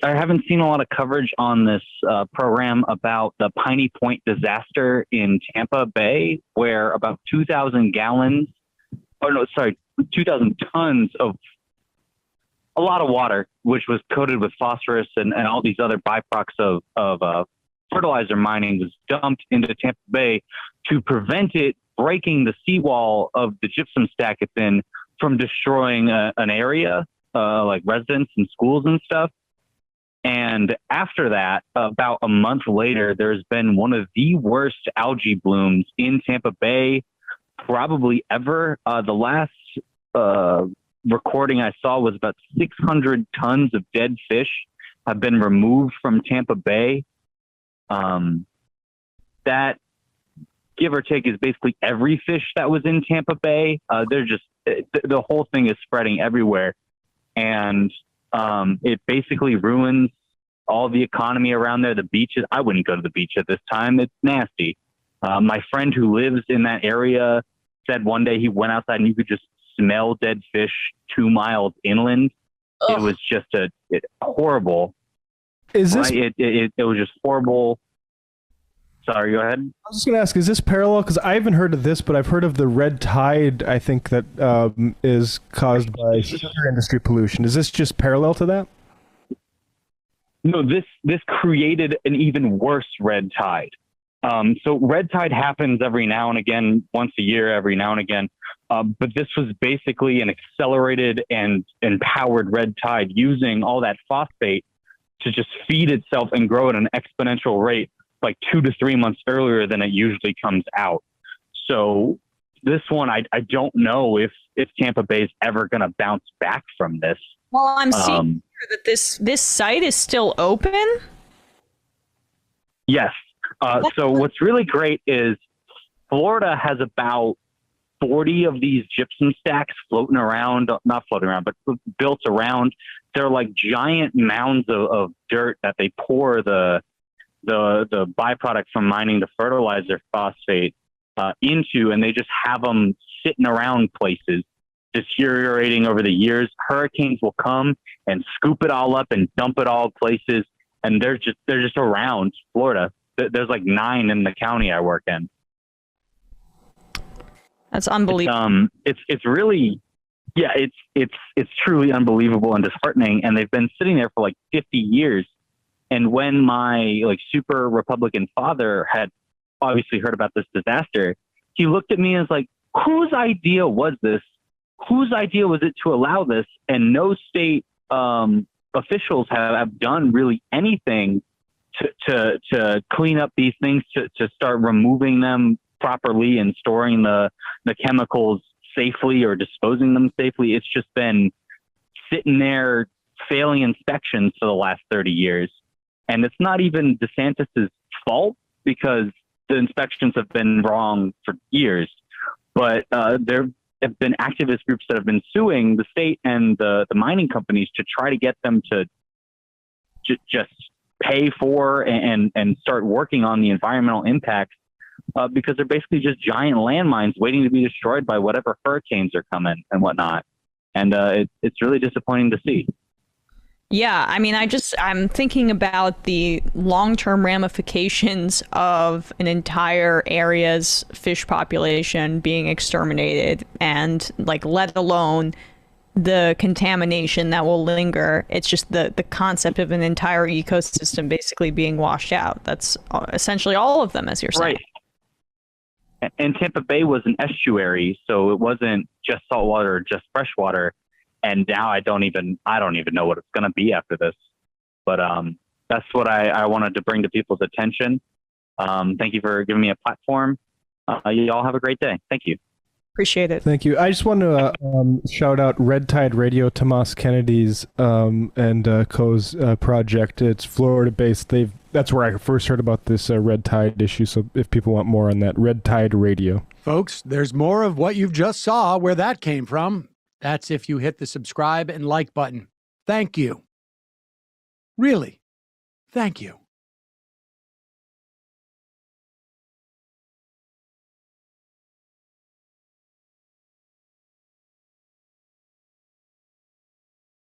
I haven't seen a lot of coverage on this program about the Piney Point disaster in Tampa Bay, where about 2,000 gallons, oh no, sorry, 2,000 tons of a lot of water, which was coated with phosphorus and all these other byproducts of fertilizer mining, was dumped into Tampa Bay to prevent it breaking the seawall of the gypsum stack it's in from destroying an area, like residents and schools and stuff. And after that, about a month later, there's been one of the worst algae blooms in Tampa Bay, probably ever. The last recording I saw was about 600 tons of dead fish have been removed from Tampa Bay. That, give or take, is basically every fish that was in Tampa Bay. The whole thing is spreading everywhere. And it basically ruins all the economy around there. The beaches, I wouldn't go to the beach at this time. It's nasty. My friend who lives in that area said one day he went outside and you could just smell dead fish 2 miles inland. Ugh. It was just horrible. Is this? Right? It was just horrible. Sorry, go ahead. I was just going to ask, is this parallel? Because I haven't heard of this, but I've heard of the red tide, I think, that is caused by sugar industry pollution. Is this just parallel to that? No, this created an even worse red tide. So red tide happens every now and again, once a year, every now and again. But this was basically an accelerated and empowered red tide using all that phosphate to just feed itself and grow at an exponential rate, like 2 to 3 months earlier than it usually comes out. So this one, I don't know if Tampa Bay is ever going to bounce back from this. Well, I'm seeing that this site is still open. Yes. So what's really great is Florida has about 40 of these gypsum stacks floating around, not floating around, but built around. They're like giant mounds of dirt that they pour the byproduct from mining the fertilizer phosphate into, and they just have them sitting around places, deteriorating over the years. Hurricanes will come and scoop it all up and dump it all places, and they're just around Florida. There's like 9 in the county I work in. That's unbelievable. It's really, yeah, it's truly unbelievable and disheartening. And they've been sitting there for like 50 years. And when my like super Republican father had obviously heard about this disaster, he looked at me and was like, whose idea was this? Whose idea was it to allow this? And no state officials have done really anything to clean up these things, to start removing them properly and storing the chemicals safely or disposing them safely. It's just been sitting there failing inspections for the last 30 years. And it's not even DeSantis's fault because the inspections have been wrong for years. But there have been activist groups that have been suing the state and the mining companies to try to get them to just pay for and start working on the environmental impacts, because they're basically just giant landmines waiting to be destroyed by whatever hurricanes are coming and whatnot. And it's really disappointing to see. Yeah, I mean, I'm thinking about the long-term ramifications of an entire area's fish population being exterminated, and like, let alone the contamination that will linger. It's just the concept of an entire ecosystem basically being washed out. That's essentially all of them, as you're saying. Right. And Tampa Bay was an estuary, so it wasn't just saltwater or just freshwater. And now I don't even know what it's going to be after this. But that's what I wanted to bring to people's attention. Thank you for giving me a platform. You all have a great day. Thank you. Appreciate it. Thank you. I just want to shout out Red Tide Radio, Tomas Kennedy's and co.'s project. It's Florida-based. That's where I first heard about this Red Tide issue. So if people want more on that, Red Tide Radio. Folks, there's more of what you've just saw where that came from. That's if you hit the subscribe and like button. Thank you. Really, thank you.